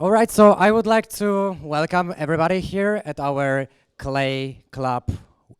All right, so I would like to welcome everybody here at our Clay Club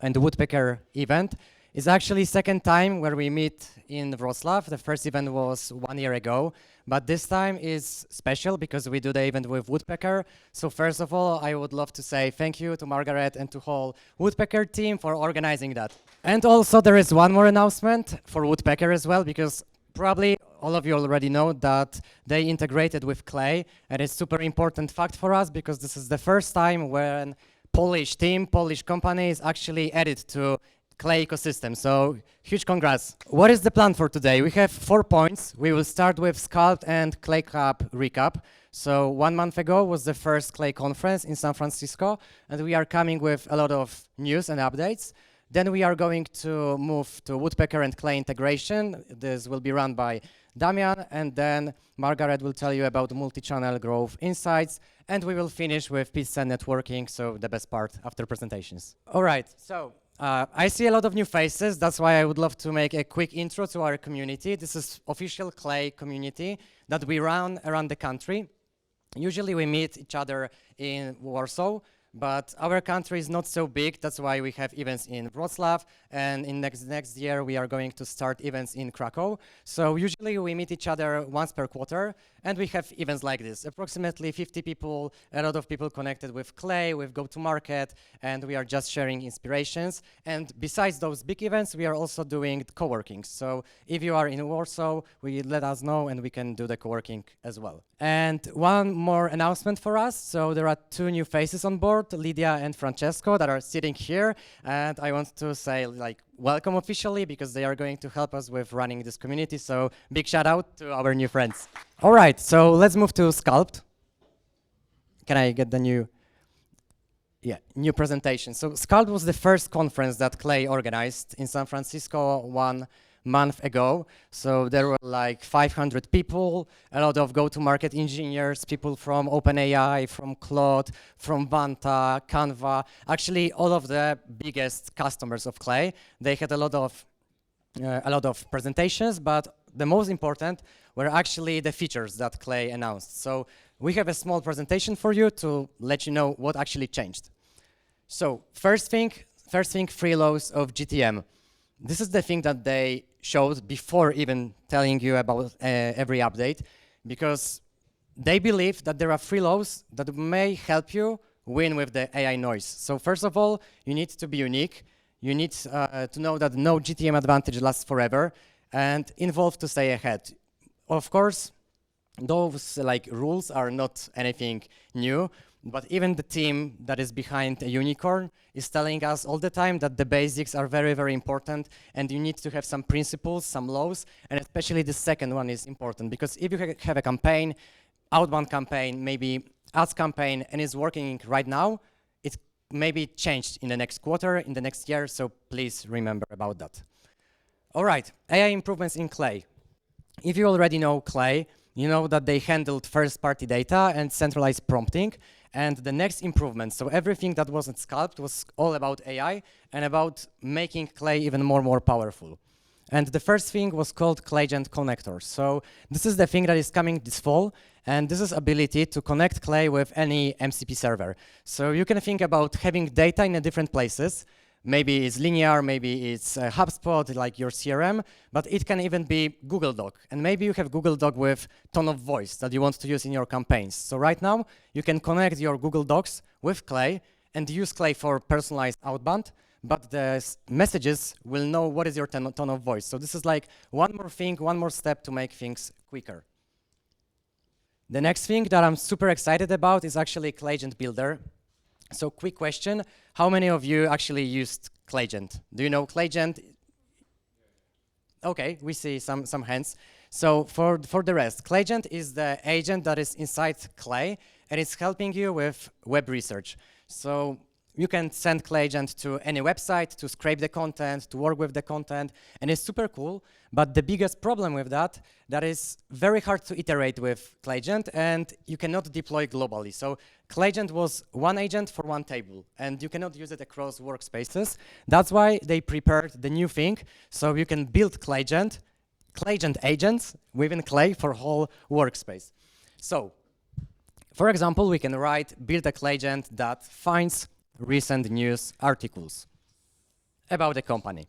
and Woodpecker event. It's actually second time where we meet in Wrocław. The first event was 1 year ago, but this time is special because we do the event with Woodpecker. So first of all, I would love to say thank you to Margaret and to whole Woodpecker team for organizing that. And also there is one more announcement for Woodpecker as well, because probably all of you already know that they integrated with Clay, and it's super important fact for us because this is the first time when Polish team, Polish company is actually added to Clay ecosystem. So huge congrats. What is the plan for today? We have 4 points. We will start with Sculpt and Clay Cup recap. So 1 month ago was the first Clay conference in San Francisco, and we are coming with a lot of news and updates. Then we are going to move to Woodpecker and Clay integration. This will be run by Damian, and then Margaret will tell you about multi-channel growth insights, and we will finish with pizza networking, so the best part after presentations. All right, so I see a lot of new faces. That's why I would love to make a quick intro to our community. This is official Clay community that we run around the country. Usually we meet each other in Warsaw, but our country is not so big. That's why we have events in Wrocław, and in next year we are going to start events in Krakow. So usually we meet each other once per quarter, and we have events like this. Approximately 50 people, a lot of people connected with Clay, with go-to-market, and we are just sharing inspirations. And besides those big events, we are also doing co-working. So if you are in Warsaw, let us know, and we can do the co-working as well. And one more announcement for us. So there are 2 new faces on board, Lydia and Francesco, that are sitting here. And I want to say, welcome officially, because they are going to help us with running this community. So big shout out to our new friends. All right, so let's move to Sculpt. Can I get the new presentation? So Sculpt was the first conference that Clay organized in San Francisco 1 month ago. So there were like 500 people, a lot of go-to-market engineers, people from OpenAI, from Claude, from Vanta, Canva, actually all of the biggest customers of Clay. They had a lot of presentations, but the most important were actually the features that Clay announced. So we have a small presentation for you to let you know what actually changed. So first thing, 3 laws of GTM. This is the thing that they showed before even telling you about every update, because they believe that there are 3 laws that may help you win with the AI noise. So first of all, you need to be unique. You need to know that no GTM advantage lasts forever, and involved to stay ahead. Of course, those rules are not anything new, but even the team that is behind a unicorn is telling us all the time that the basics are very, very important, and you need to have some principles, some laws, and especially the second one is important, because if you have a campaign, outbound campaign, maybe ads campaign, and it's working right now, it may be changed in the next quarter, in the next year, so please remember about that. All right, AI improvements in Clay. If you already know Clay, you know that they handled first-party data and centralized prompting. And the next improvement, so everything that wasn't Sculpt was all about AI and about making Clay even more powerful. And the first thing was called Claygent Connectors. So this is the thing that is coming this fall, and this is ability to connect Clay with any MCP server. So you can think about having data in different places. Maybe it's linear, maybe it's HubSpot, like your CRM, but it can even be Google Doc. And maybe you have Google Doc with tone of voice that you want to use in your campaigns. So right now, you can connect your Google Docs with Clay and use Clay for personalized outbound, but the messages will know what is your tone of voice. So this is like one more thing, one more step to make things quicker. The next thing that I'm super excited about is actually Claygent Builder. So quick question, how many of you actually used Claygent? Do you know Claygent? Okay, we see some hands. So for the rest, Claygent is the agent that is inside Clay, and it's helping you with web research. So you can send Claygent to any website to scrape the content, to work with the content, and it's super cool. But the biggest problem with that is very hard to iterate with Claygent, and you cannot deploy globally. So Claygent was one agent for one table, and you cannot use it across workspaces. That's why they prepared the new thing, so you can build Claygent agents within Clay for whole workspace. So For example, we can write build a Claygent that finds recent news articles about the company.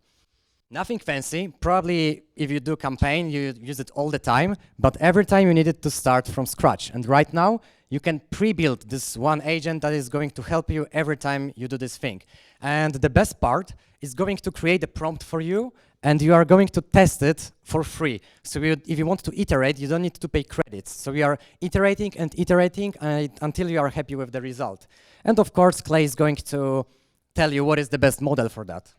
Nothing fancy. Probably if you do campaign, you use it all the time, but every time you need it to start from scratch. And right now, you can pre-build this one agent that is going to help you every time you do this thing. And the best part is going to create a prompt for you, and you are going to test it for free. So if you want to iterate, you don't need to pay credits. So we are iterating and iterating until you are happy with the result. And of course, Clay is going to tell you what is the best model for that.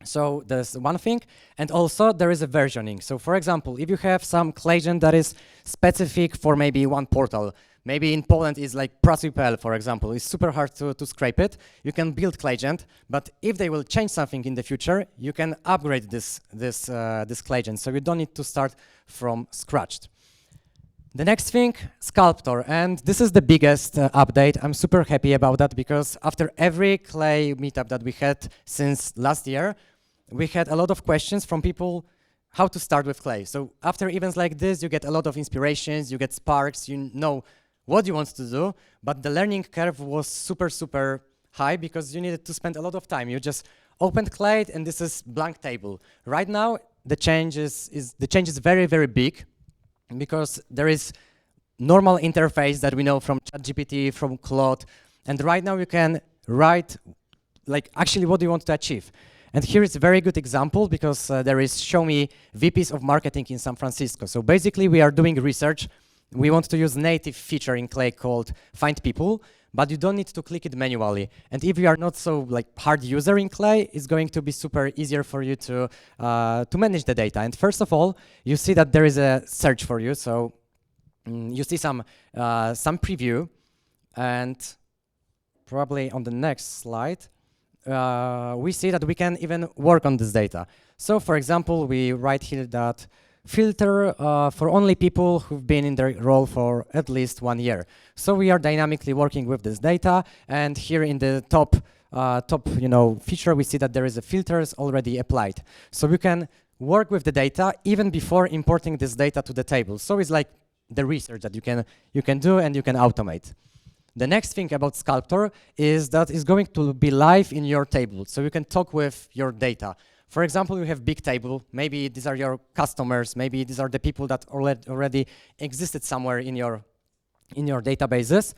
So there's one thing, and also there is a versioning. So for example, if you have some Claygent that is specific for maybe one portal, maybe in Poland is like Pracuj.pl, for example, it's super hard to scrape it. You can build Claygent, but if they will change something in the future, you can upgrade this Claygent, so you don't need to start from scratch. The next thing, Sculptor, and this is the biggest update. I'm super happy about that because after every Clay meetup that we had since last year, we had a lot of questions from people how to start with Clay. So after events like this, you get a lot of inspirations, you get sparks, you know what you want to do, but the learning curve was super, super high because you needed to spend a lot of time. You just opened Clay and this is blank table. Right now, the change is very, very big, because there is normal interface that we know from ChatGPT, from Claude, and right now you can write like actually what do you want to achieve. And here is a very good example because there is show me VPs of marketing in San Francisco. So basically we are doing research. We want to use native feature in Clay called find people, but you don't need to click it manually. And if you are not so like hard user in Clay, it's going to be super easier for you to manage the data. And first of all, you see that there is a search for you. So you see some preview, and probably on the next slide, we see that we can even work on this data. So for example, we write here that filter for only people who've been in the role for at least 1 year. So we are dynamically working with this data, and here in the top feature, we see that there is a filters already applied. So we can work with the data even before importing this data to the table. So it's like the research that you can do and you can automate. The next thing about Sculptor is that it's going to be live in your table, so you can talk with your data. For example, you have big table, maybe these are your customers, maybe these are the people that already existed somewhere in your databases.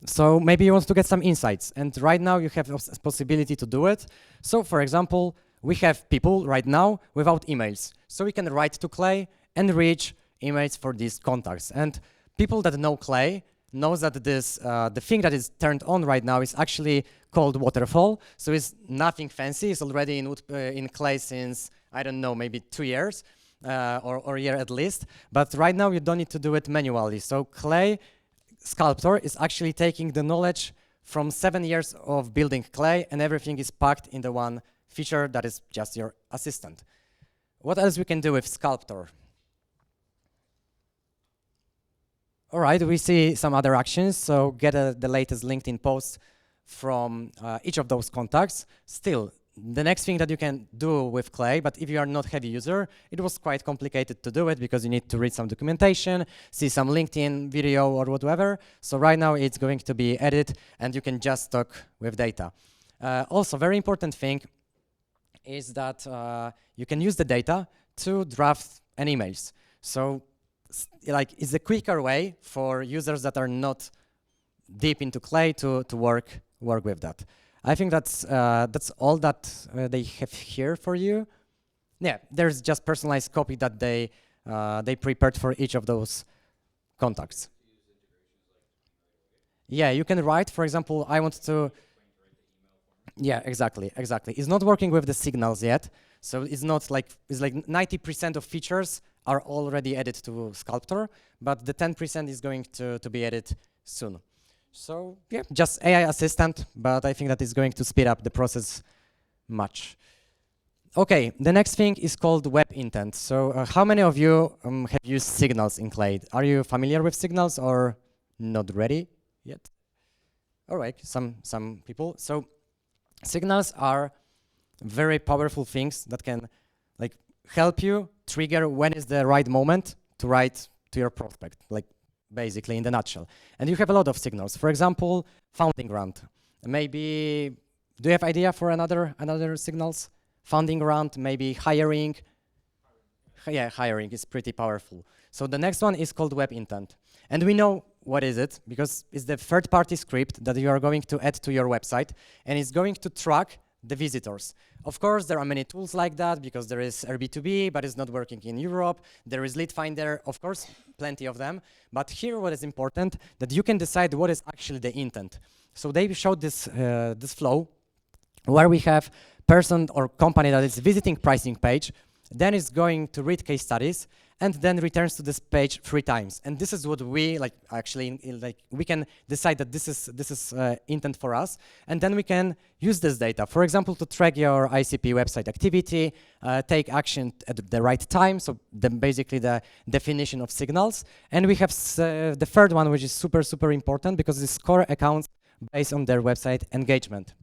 So maybe you want to get some insights, and right now you have a possibility to do it. So for example, we have people right now without emails. So we can write to Clay and reach emails for these contacts. And people that know Clay knows that this the thing that is turned on right now is actually called waterfall. So it's nothing fancy. It's already in Clay since, I don't know, maybe 2 years or a year at least. But right now you don't need to do it manually. So Clay Sculptor is actually taking the knowledge from 7 years of building Clay, and everything is packed in the one feature that is just your assistant. What else we can do with Sculptor? All right, we see some other actions. So get the latest LinkedIn posts from each of those contacts. Still, the next thing that you can do with Clay, but if you are not heavy user, it was quite complicated to do it because you need to read some documentation, see some LinkedIn video or whatever. So right now it's going to be edited and you can just talk with data. Also, very important thing is that you can use the data to draft an emails. So like it's a quicker way for users that are not deep into Clay to work with that. I think that's all that they have here for you. Yeah, there's just personalized copy that they prepared for each of those contacts. Yeah, you can write, for example, I want to. Yeah, exactly. It's not working with the signals yet, so it's not like 90% of features are already added to Sculptor, but the 10% is going to be added soon. So yeah, just AI assistant, but I think that is going to speed up the process much. Okay, the next thing is called web intent. So how many of you have used signals in Clay? Are you familiar with signals or not ready yet? All right, some people. So signals are very powerful things that can help you trigger when is the right moment to write to your prospect. basically in the nutshell. And you have a lot of signals. For example, funding round. Maybe, do you have idea for another signals? Funding round, maybe hiring. Yeah, hiring is pretty powerful. So the next one is called web intent. And we know what is it, because it's the third-party script that you are going to add to your website, and it's going to track the visitors. Of course, there are many tools like that, because there is Airbnb, but it's not working in Europe. There is Lead Finder, of course, plenty of them. But here what is important, that you can decide what is actually the intent. So they showed this, this flow, where we have person or company that is visiting pricing page, then is going to read case studies, and then returns to this page 3 times. And this is what we like. Actually, we can decide that this is intent for us, and then we can use this data, for example, to track your ICP website activity, take action at the right time. So basically the definition of signals. And we have the third one, which is super important, because it's core accounts based on their website engagement.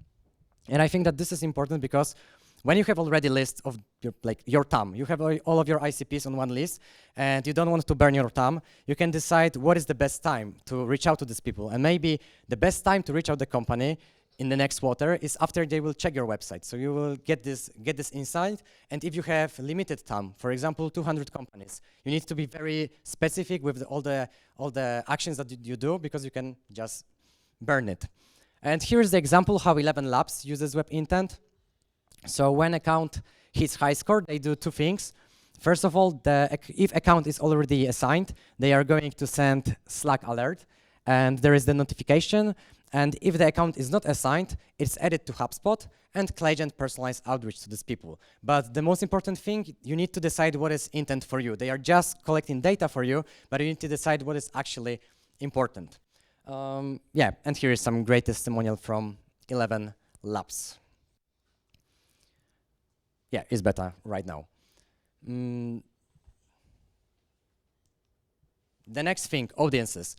And I think that this is important because when you have already list of your TAM, you have all of your ICPs on one list, and you don't want to burn your TAM, you can decide what is the best time to reach out to these people. And maybe the best time to reach out the company in the next quarter is after they will check your website. So you will get this insight. And if you have limited TAM, for example, 200 companies, you need to be very specific with all the actions that you do, because you can just burn it. And here's the example how 11 Labs uses web intent. So when account hits high score, they do 2 things. First of all, if account is already assigned, they are going to send Slack alert, and there is the notification. And if the account is not assigned, it's added to HubSpot, and Claygent personalized outreach to these people. But the most important thing, you need to decide what is intent for you. They are just collecting data for you, but you need to decide what is actually important. Yeah, and here is some great testimonial from 11 Labs. Yeah, it's better right now. The next thing, audiences.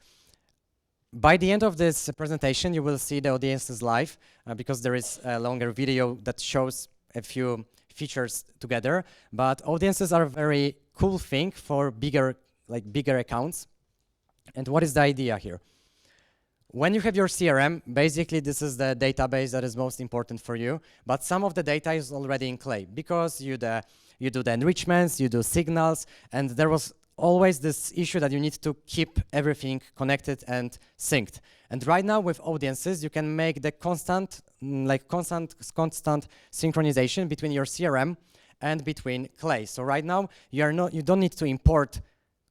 By the end of this presentation, you will see the audiences live, because there is a longer video that shows a few features together. But audiences are a very cool thing for bigger accounts. And what is the idea here? When you have your CRM, basically this is the database that is most important for you, but some of the data is already in Clay, because you do the enrichments, you do signals, and there was always this issue that you need to keep everything connected and synced. And right now with audiences, you can make the constant synchronization between your CRM and between Clay. So right now, you don't need to import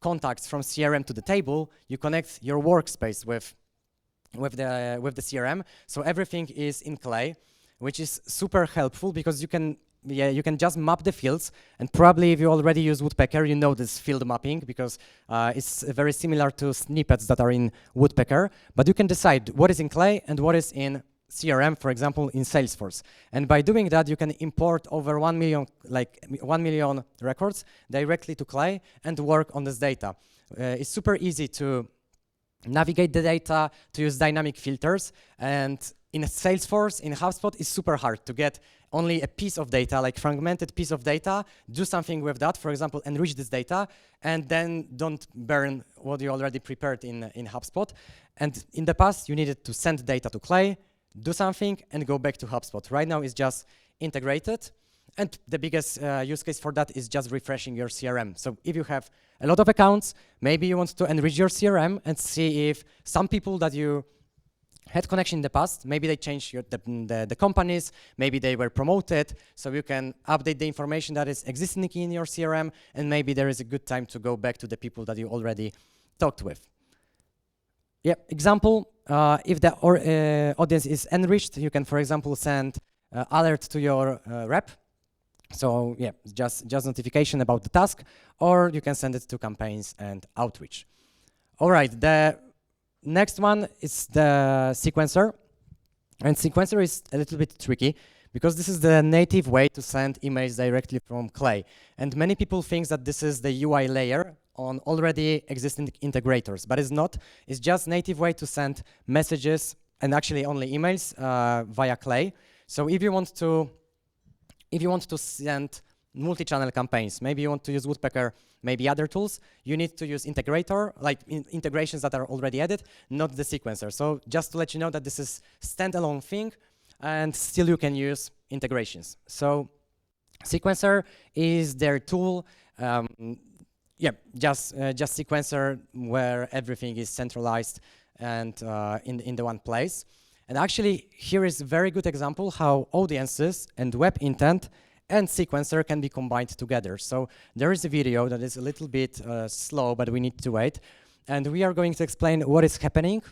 contacts from CRM to the table. You connect your workspace with the CRM, so everything is in Clay, which is super helpful, because you can just map the fields. And probably if you already use Woodpecker, you know this field mapping, because it's very similar to snippets that are in Woodpecker. But you can decide what is in Clay and what is in CRM, for example, in Salesforce. And by doing that, you can import over 1 million records directly to Clay and work on this data. It's super easy to navigate the data, to use dynamic filters. And in Salesforce, in HubSpot, it's super hard to get only a piece of data, like fragmented piece of data, do something with that, for example, enrich this data, and then don't burn what you already prepared in HubSpot. And in the past, you needed to send data to Clay, do something, and go back to HubSpot. Right now, it's just integrated. And the biggest use case for that is just refreshing your CRM. So if you have a lot of accounts, maybe you want to enrich your CRM and see if some people that you had connection in the past, maybe they changed the companies, maybe they were promoted, so you can update the information that is existing in your CRM, and maybe there is a good time to go back to the people that you already talked with. Yeah, example, if the audience is enriched, you can, for example, send alert to your rep. So yeah, just notification about the task, or you can send it to campaigns and outreach. All right, the next one is the sequencer. And sequencer is a little bit tricky, because this is the native way to send emails directly from Clay. And many people think that this is the UI layer on already existing integrators, but it's not. It's just native way to send messages, and actually only emails, via Clay. So if you want to send multi-channel campaigns. Maybe you want to use Woodpecker, maybe other tools. You need to use integrator, like integrations that are already added, not the sequencer. So just to let you know that this is standalone thing, and still you can use integrations. So sequencer is their tool. Yeah, just sequencer where everything is centralized and in the one place. And actually, here is a very good example how audiences and web intent and sequencer can be combined together. So there is a video that is a little bit slow, but we need to wait. And we are going to explain what is happening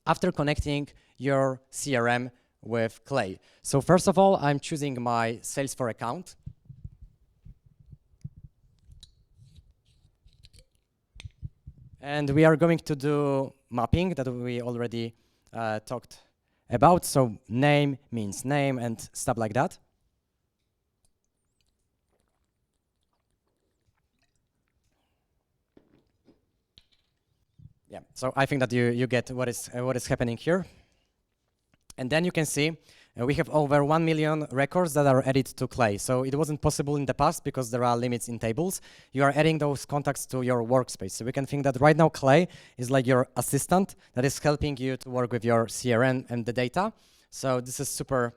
after connecting your CRM with Clay. So first of all, I'm choosing my Salesforce account. And we are going to do mapping that we already talked about. So name means name and stuff like that. Yeah, so I think that you get what is happening here. And then you can see we have over 1 million records that are added to Clay. So it wasn't possible in the past because there are limits in tables. You are adding those contacts to your workspace. So we can think that right now Clay is like your assistant that is helping you to work with your CRM and the data. So this is super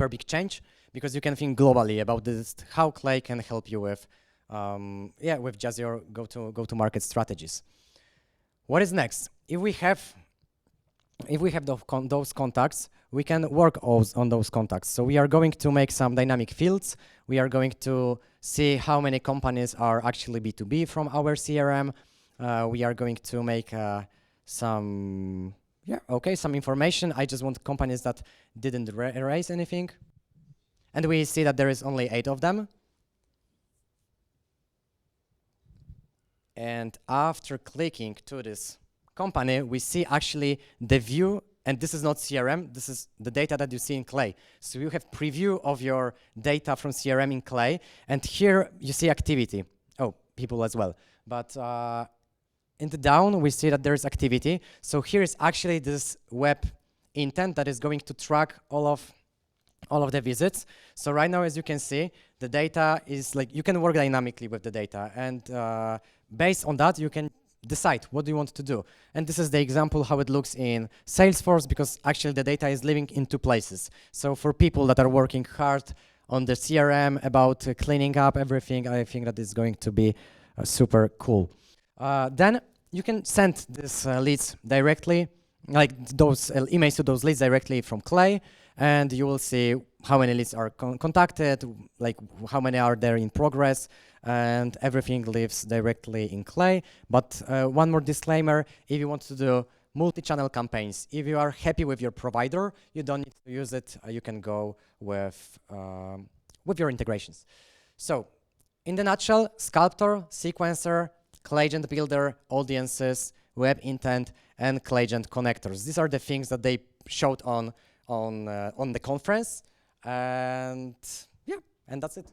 big change because you can think globally about this, how Clay can help you with with just your go-to-market strategies. What is next? If we have those contacts, we can work on those contacts. So we are going to make some dynamic fields. We are going to see how many companies are actually B2B from our CRM. We are going to make some information. I just want companies that didn't erase anything. And we see that there is only 8 of them. And after clicking to this company, we see actually the view, and this is not CRM, this is the data that you see in Clay. So you have preview of your data from CRM in Clay, and here you see activity. Oh, people as well. But in the down, we see that there is activity. So here is actually this web intent that is going to track all of the visits. So right now, as you can see, the data is like, you can work dynamically with the data, and based on that, you can decide what do you want to do. And this is the example how it looks in Salesforce, because actually the data is living in 2 places. So for people that are working hard on the CRM about cleaning up everything, I think that is going to be super cool. Then you can send these leads directly, like those emails to those leads directly from Clay, and you will see how many leads are contacted, like how many are there in progress, and everything lives directly in Clay. But one more disclaimer, if you want to do multi-channel campaigns, if you are happy with your provider, you don't need to use it. You can go with your integrations. So in the nutshell, Sculptor, Sequencer, Claygent Builder, Audiences, Web Intent, and Claygent Connectors. These are the things that they showed on the conference. And yeah, and that's it.